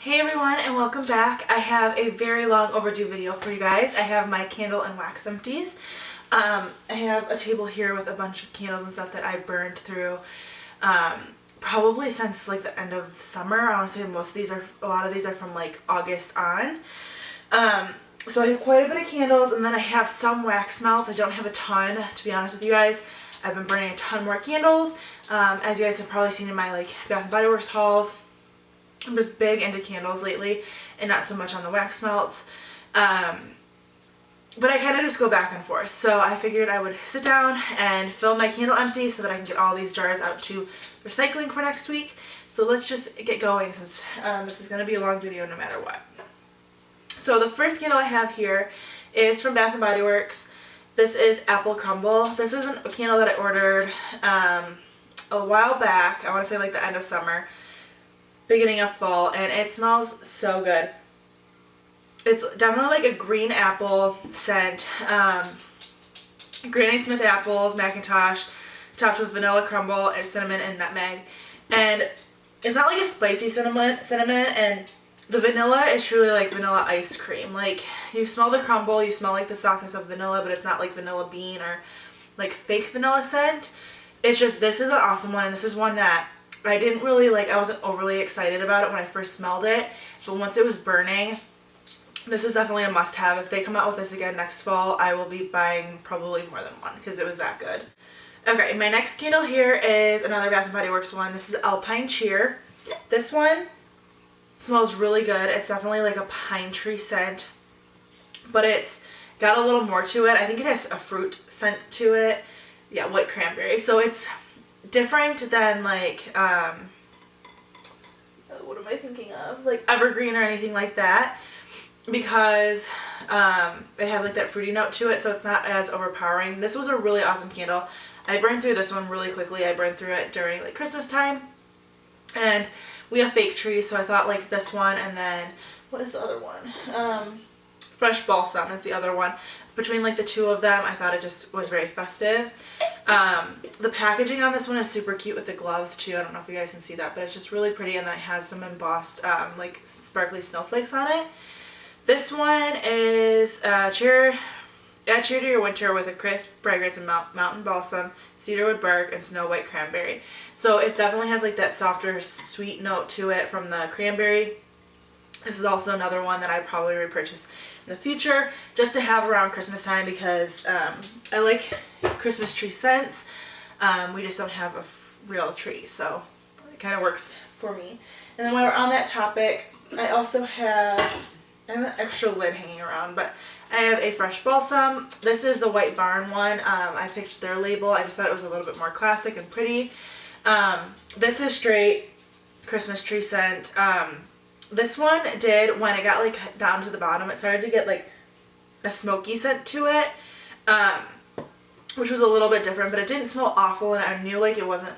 Hey everyone, and welcome back. I have a very long overdue video for you guys. I have my candle and wax empties. I have a table here with a bunch of candles and stuff that I burned through probably since like the end of summer. I want to say a lot of these are from like August on. So I have quite a bit of candles, and then I have some wax melts. I don't have a ton, to be honest with you guys. I've been burning a ton more candles. As you guys have probably seen in my like Bath & Body Works hauls, I'm just big into candles lately and not so much on the wax melts. But I kind of just go back and forth. So I figured I would sit down and fill my candle empty so that I can get all these jars out to recycling for next week. So let's just get going since this is going to be a long video no matter what. So the first candle I have here is from Bath & Body Works. This is Apple Crumble. This is a candle that I ordered a while back. I want to say like the end of summer, beginning of fall, and it smells so good. It's definitely like a green apple scent. Granny Smith apples, Macintosh, topped with vanilla crumble and cinnamon and nutmeg. And it's not like a spicy cinnamon, and the vanilla is truly like vanilla ice cream. Like, you smell the crumble, you smell like the softness of vanilla, but it's not like vanilla bean or like fake vanilla scent. It's just, this is an awesome one, and this is one that I didn't really like. I wasn't overly excited about it when I first smelled it, but once it was burning, this is definitely a must-have. If they come out with this again next fall, I will be buying probably more than one because it was that good. Okay, my next candle here is another Bath & Body Works one. This is Alpine Cheer. This one smells really good. It's definitely like a pine tree scent, but it's got a little more to it. I think it has a fruit scent to it. Yeah, white cranberry. So it's different than like, what am I thinking of? Like evergreen or anything like that, because it has like that fruity note to it, so it's not as overpowering. This was a really awesome candle. I burned through this one really quickly. I burned through it during like Christmas time, and we have fake trees, so I thought like this one, and then what is the other one? Fresh Balsam is the other one. Between like the two of them, I thought it just was very festive. The packaging on this one is super cute with the gloves too. I don't know if you guys can see that, but it's just really pretty, and then it has some embossed like sparkly snowflakes on it. This one is add cheer to your winter with a crisp fragrance of mountain balsam, cedarwood bark, and snow white cranberry. So it definitely has like that softer sweet note to it from the cranberry. This is also another one that I probably repurchase in the future just to have around Christmas time, because I like Christmas tree scents. We just don't have a real tree, so it kind of works for me. And then while we're on that topic, I also have an extra lid hanging around, but I have a Fresh Balsam. This is the White Barn one. I picked their label. I just thought it was a little bit more classic and pretty. This is straight Christmas tree scent. This one did, when it got like down to the bottom, it started to get like a smoky scent to it, which was a little bit different, but it didn't smell awful, and I knew like it wasn't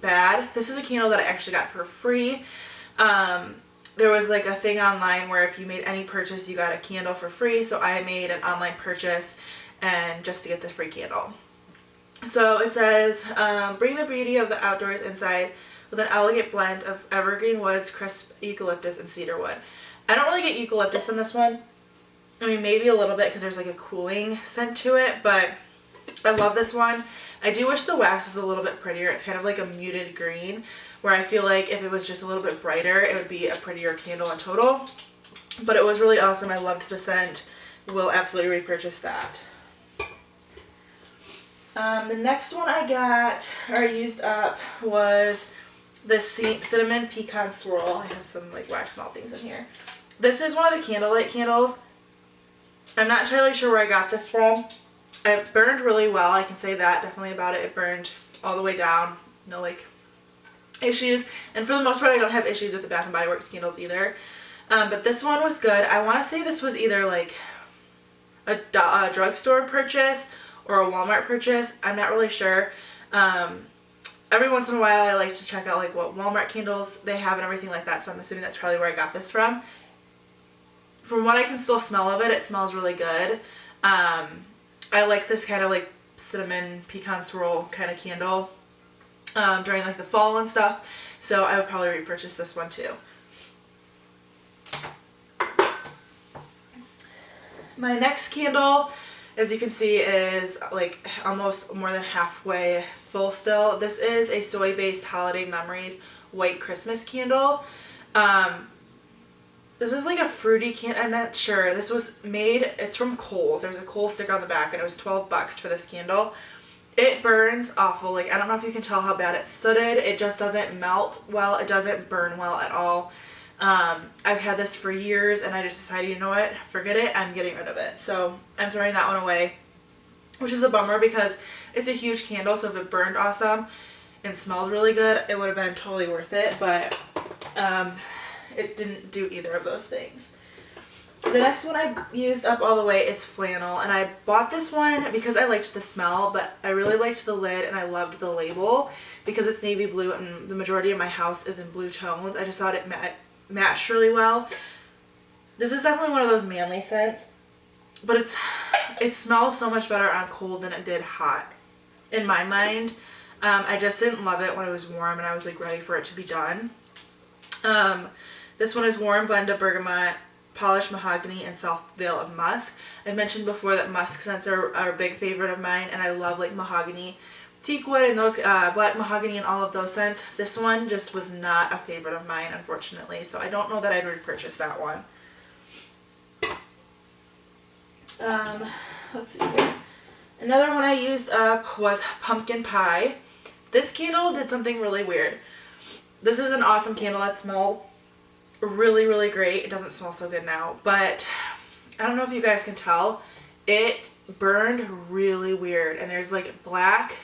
bad. This is a candle that I actually got for free. There was like a thing online where if you made any purchase, you got a candle for free, so I made an online purchase and just to get the free candle. So it says, bring the beauty of the outdoors inside with an elegant blend of evergreen woods, crisp eucalyptus, and cedar wood. I don't really get eucalyptus in this one. I mean, maybe a little bit because there's like a cooling scent to it, but I love this one. I do wish the wax was a little bit prettier. It's kind of like a muted green, where I feel like if it was just a little bit brighter, it would be a prettier candle in total. But it was really awesome. I loved the scent. Will absolutely repurchase that. The next one I got, or used up, was this cinnamon pecan swirl. I have some like wax melt things in here. This is one of the candlelight candles. I'm not entirely sure where I got this from. It burned really well, I can say that definitely about it. It burned all the way down, no like issues, and for the most part I don't have issues with the Bath & Body Works candles either. But this one was good. I want to say this was either like a drugstore purchase or a Walmart purchase. I'm not really sure. Every once in a while I like to check out like what Walmart candles they have and everything like that, so I'm assuming that's probably where I got this from. From what I can still smell of it, it smells really good. I like this kind of like cinnamon pecan swirl kind of candle during like the fall and stuff, so I would probably repurchase this one too. My next candle, as you can see, is like almost more than halfway full still. This is a soy-based Holiday Memories White Christmas candle. This is like a fruity candle. I'm not sure. This was made, it's from Kohl's. There's a Kohl's sticker on the back, and it was 12 bucks for this candle. It burns awful. Like, I don't know if you can tell how bad it's sooted. It just doesn't melt well. It doesn't burn well at all. I've had this for years, and I just decided, you know what, forget it, I'm getting rid of it. So I'm throwing that one away, which is a bummer because it's a huge candle, so if it burned awesome and smelled really good, it would have been totally worth it, but it didn't do either of those things. The next one I used up all the way is Flannel, and I bought this one because I liked the smell, but I really liked the lid and I loved the label because it's navy blue and the majority of my house is in blue tones. I just thought it matched really well. This is definitely one of those manly scents, but it smells so much better on cold than it did hot in my mind. I just didn't love it when it was warm and I was like ready for it to be done. This one is warm blend of bergamot, polished mahogany, and soft veil of musk. I mentioned before that musk scents are a big favorite of mine, and I love like mahogany, teakwood, and those black mahogany and all of those scents. This one just was not a favorite of mine, unfortunately, so I don't know that I'd repurchase that one. Let's see here. Another one I used up was pumpkin pie. This candle did something really weird. This is an awesome candle that smelled really, really great. It doesn't smell so good now, but I don't know if you guys can tell. It burned really weird, and there's like black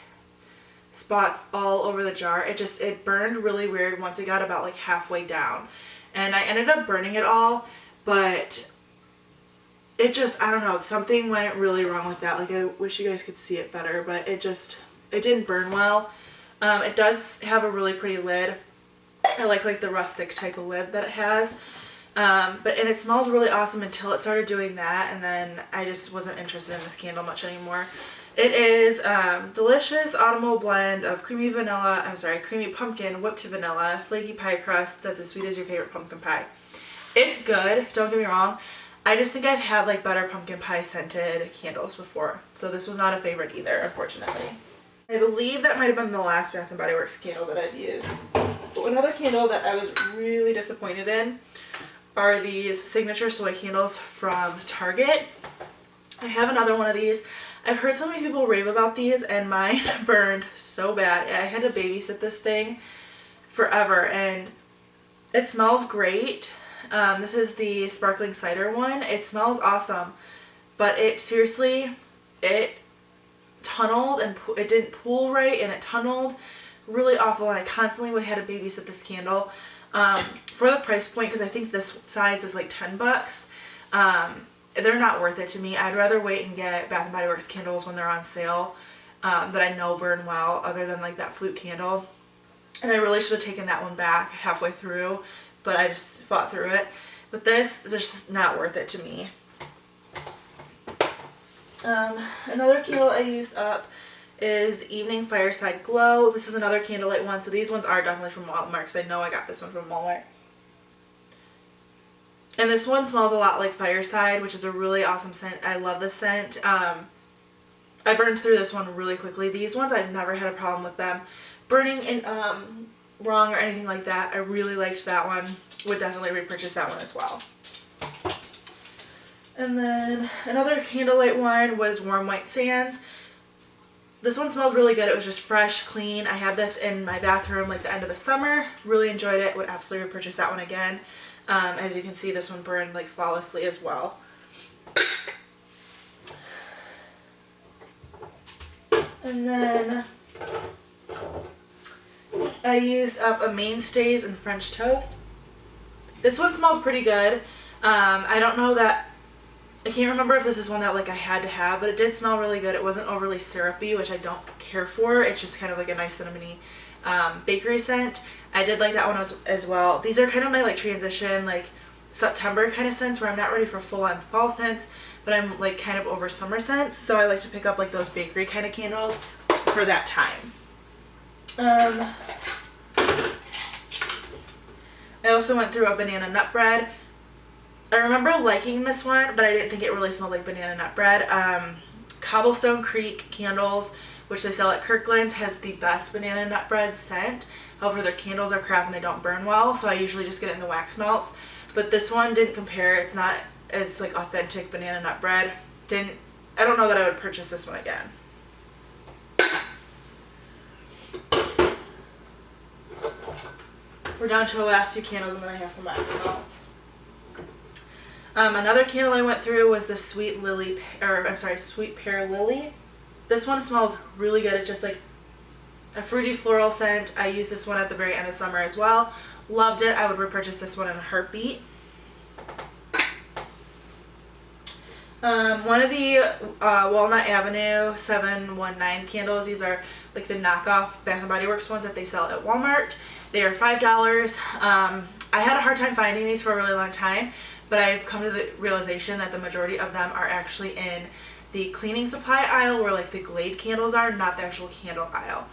spots all over the jar. It burned really weird once it got about like halfway down, and I ended up burning it all, but it just, I don't know, something went really wrong with that. Like, I wish you guys could see it better, but it didn't burn well. It does have a really pretty lid. I like the rustic type of lid that it has. And it smelled really awesome until it started doing that, and then I just wasn't interested in this candle much anymore. It is delicious autumnal blend of creamy pumpkin, whipped vanilla, flaky pie crust that's as sweet as your favorite pumpkin pie. It's good, don't get me wrong. I just think I've had like better pumpkin pie scented candles before, so this was not a favorite either, unfortunately. I believe that might have been the last Bath & Body Works candle that I've used. But another candle that I was really disappointed in are these signature soy candles from Target. I have another one of these. I've heard so many people rave about these, and mine burned so bad. I had to babysit this thing forever, and it smells great. This is the sparkling cider one. It smells awesome, but it tunneled, and it didn't pool right, and it tunneled really awful, and I constantly had to babysit this candle. For the price point, because I think this size is like 10 bucks, they're not worth it to me. I'd rather wait and get Bath & Body Works candles when they're on sale that I know burn well, other than like that flute candle. And I really should have taken that one back halfway through, but I just fought through it. But this is just not worth it to me. Another candle I used up is the Evening Fireside Glow. This is another candlelight one, so these ones are definitely from Walmart because I know I got this one from Walmart. And this one smells a lot like Fireside, which is a really awesome scent. I love this scent. I burned through this one really quickly. These ones, I've never had a problem with them burning in wrong or anything like that. I really liked that one. Would definitely repurchase that one as well. And then another candlelight one was Warm White Sands. This one smelled really good. It was just fresh, clean. I had this in my bathroom like the end of the summer. Really enjoyed it. Would absolutely repurchase that one again. As you can see, this one burned like flawlessly as well. And then I used up a Mainstays and French Toast. This one smelled pretty good. I don't know that, I can't remember if this is one that like I had to have, but it did smell really good. It wasn't overly syrupy, which I don't care for. It's just kind of like a nice cinnamony bakery scent. I did like that one as well. These are kind of my like transition, like September kind of scents where I'm not ready for full-on fall scents, but I'm like kind of over summer scents. So I like to pick up like those bakery kind of candles for that time. I also went through a banana nut bread. I remember liking this one, but I didn't think it really smelled like banana nut bread. Cobblestone Creek Candles, which they sell at Kirkland's, has the best banana nut bread scent. However, their candles are crap and they don't burn well, so I usually just get it in the wax melts. But this one didn't compare. It's not as like authentic banana nut bread. I don't know that I would purchase this one again. We're down to the last 2 candles, and then I have some wax melts. Another candle I went through was the Sweet Pear Lily. This one smells really good. It's just like a fruity floral scent. I used this one at the very end of summer as well. Loved it. I would repurchase this one in a heartbeat. One of the Walnut Avenue 719 candles. These are like the knockoff Bath & Body Works ones that they sell at Walmart. They are $5. I had a hard time finding these for a really long time, but I've come to the realization that the majority of them are actually in the cleaning supply aisle where like the Glade candles are, not the actual candle aisle.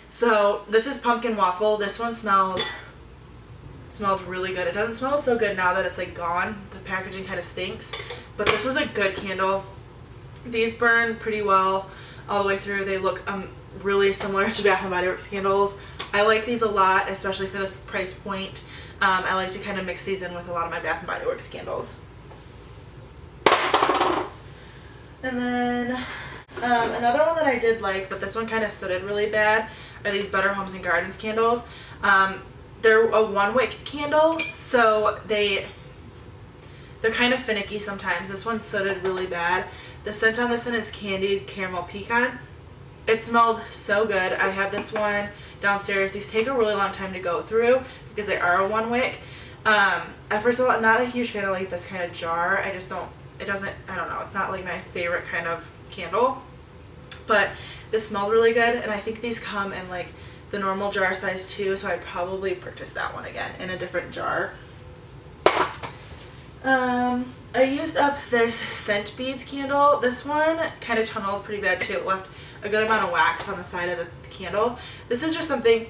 So this is pumpkin waffle. This one smells really good. It doesn't smell so good now that it's like gone. The packaging kind of stinks, but this was a good candle. These burn pretty well all the way through. They look really similar to Bath & Body Works candles. I like these a lot, especially for the price point. I like to kind of mix these in with a lot of my Bath & Body Works candles. And then another one that I did like, but this one kind of sooted really bad, are these Better Homes and Gardens candles. They're a 1-wick candle, so they're kind of finicky sometimes. This one sooted really bad. The scent on this one is Candied Caramel Pecan. It smelled so good. I have this one downstairs. These take a really long time to go through because they are a 1-wick. First of all, I'm not a huge fan of like this kind of jar. I don't know, it's not like my favorite kind of candle. But this smelled really good, and I think these come in like the normal jar size too, so I'd probably purchase that one again in a different jar. I used up this Scent Beads candle. This one kind of tunneled pretty bad too. It left a good amount of wax on the side of the candle. This is just something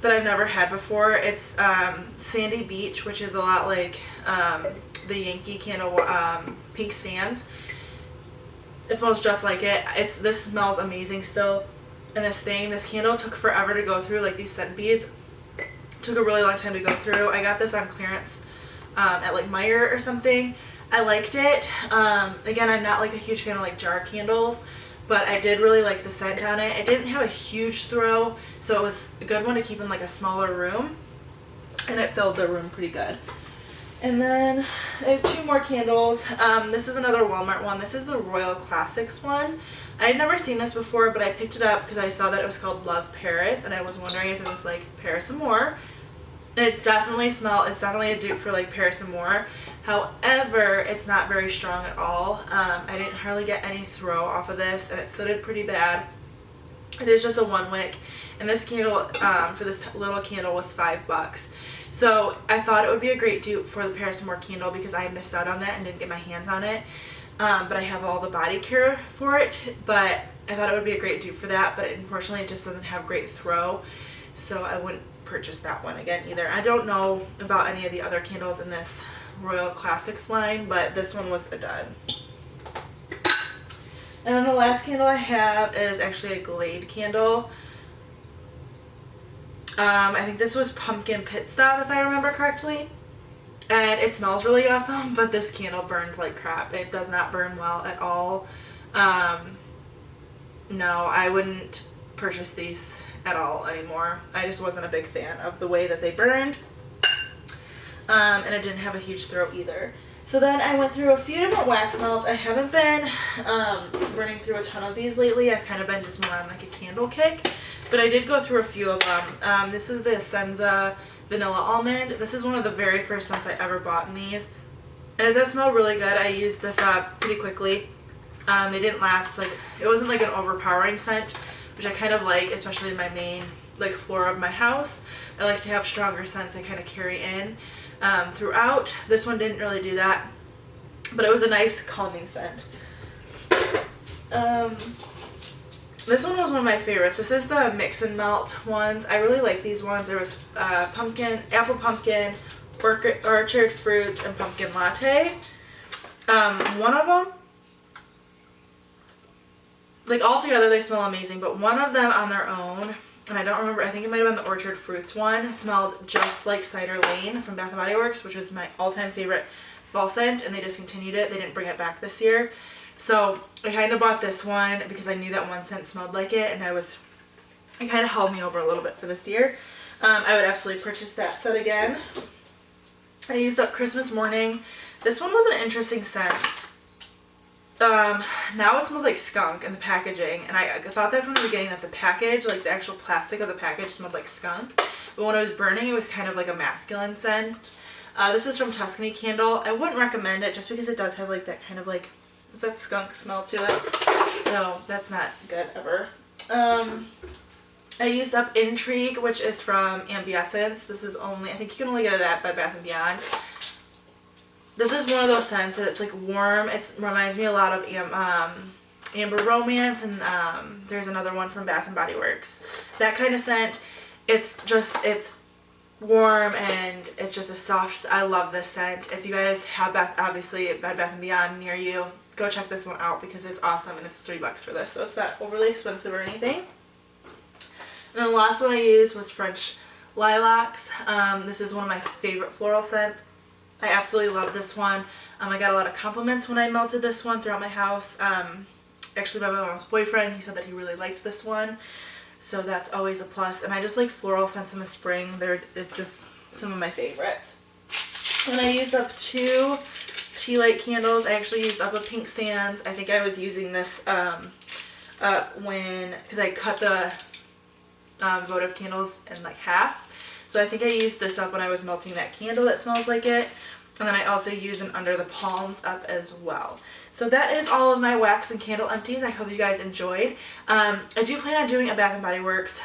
that I've never had before. It's Sandy Beach, which is a lot like the Yankee candle Pink Sands. It smells just like it. This smells amazing still. And this candle took forever to go through. Like these scent beads took a really long time to go through. I got this on clearance at like Meijer or something. I liked it. Again, I'm not like a huge fan of like jar candles, but I did really like the scent on it. It didn't have a huge throw, so it was a good one to keep in like a smaller room, and it filled the room pretty good. And then I have 2 more candles. This is another Walmart one. This is the Royal Classics one. I had never seen this before, but I picked it up because I saw that it was called Love Paris, and I was wondering if it was like Paris Amour. It's definitely a dupe for like Paris Amour. However, it's not very strong at all. I didn't hardly get any throw off of this, and it sooted pretty bad. It is just a 1-wick, and this candle for this little candle was $5. So I thought it would be a great dupe for the Paris Amour candle because I missed out on that and didn't get my hands on it. But I have all the body care for it, but I thought it would be a great dupe for that, but unfortunately it just doesn't have great throw, so I wouldn't purchase that one again either. I don't know about any of the other candles in this Royal Classics line, but this one was a dud. And then the last candle I have is actually a Glade candle. I think this was Pumpkin Pit Stop, if I remember correctly. And it smells really awesome, but this candle burned like crap. It does not burn well at all. No, I wouldn't purchase these at all anymore. I just wasn't a big fan of the way that they burned. And it didn't have a huge throw either. So then I went through a few different wax melts. I haven't been burning through a ton of these lately. I've kind of been just more on like a candle kick. But I did go through a few of them. This is the Senza Vanilla Almond. This is one of the very first scents I ever bought in these. And it does smell really good. I used this up pretty quickly. They didn't last, like, it wasn't like an overpowering scent, which I kind of like, especially in my main like floor of my house. I like to have stronger scents I kind of carry in throughout. This one didn't really do that, but it was a nice calming scent. This one was one of my favorites. This is the Mix and Melt ones. I really like these ones. There was apple pumpkin, orchard fruits and pumpkin latte. One of them, like all together they smell amazing, but one of them on their own, and I don't remember, I think it might have been the orchard fruits one, smelled just like Cider Lane from Bath and Body Works, which was my all-time favorite fall scent, and they discontinued it. They didn't bring it back this year. So I kind of bought this one because I knew that one scent smelled like it, and it kind of held me over a little bit for this year. I would absolutely purchase that set again. I used up Christmas Morning. This one was an interesting scent. Now it smells like skunk in the packaging, and I thought that from the beginning that the package, like the actual plastic of the package, smelled like skunk, but when it was burning it was kind of like a masculine scent. This is from Tuscany Candle. I wouldn't recommend it just because it does have like that kind of like, is that skunk smell to it, so that's not good ever. I used up Intrigue, which is from Ambiessence. This is only, I think you can only get it at Bed Bath & Beyond. This is one of those scents that it's like warm. It reminds me a lot of Amber Romance, and there's another one from Bath & Body Works. That kind of scent. It's warm and it's just a soft, I love this scent. If you guys have obviously Bed Bath & Beyond near you, go check this one out because it's awesome, and it's $3 for this, so it's not overly expensive or anything. And the last one I used was French Lilacs. This is one of my favorite floral scents. I absolutely love this one. I got a lot of compliments when I melted this one throughout my house. Actually by my mom's boyfriend, he said that he really liked this one. So that's always a plus. And I just like floral scents in the spring. They're just some of my favorites. And I used up 2 tea light candles. I actually used up a Pink Sands. I think I was using this because I cut the votive candles in like half. So I think I used this up when I was melting that candle that smells like it. And then I also used an Under the Palms up as well. So that is all of my wax and candle empties. I hope you guys enjoyed. I do plan on doing a Bath & Body Works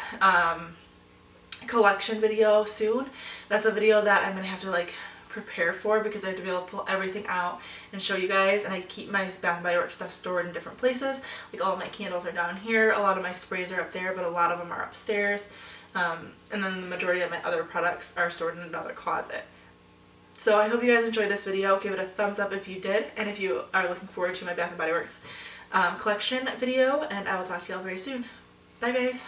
collection video soon. That's a video that I'm going to have to like prepare for because I have to be able to pull everything out and show you guys. And I keep my Bath & Body Works stuff stored in different places. Like all of my candles are down here. A lot of my sprays are up there, but a lot of them are upstairs. And then the majority of my other products are stored in another closet. So I hope you guys enjoyed this video. Give it a thumbs up if you did, and if you are looking forward to my Bath & Body Works collection video, and I will talk to y'all very soon. Bye guys!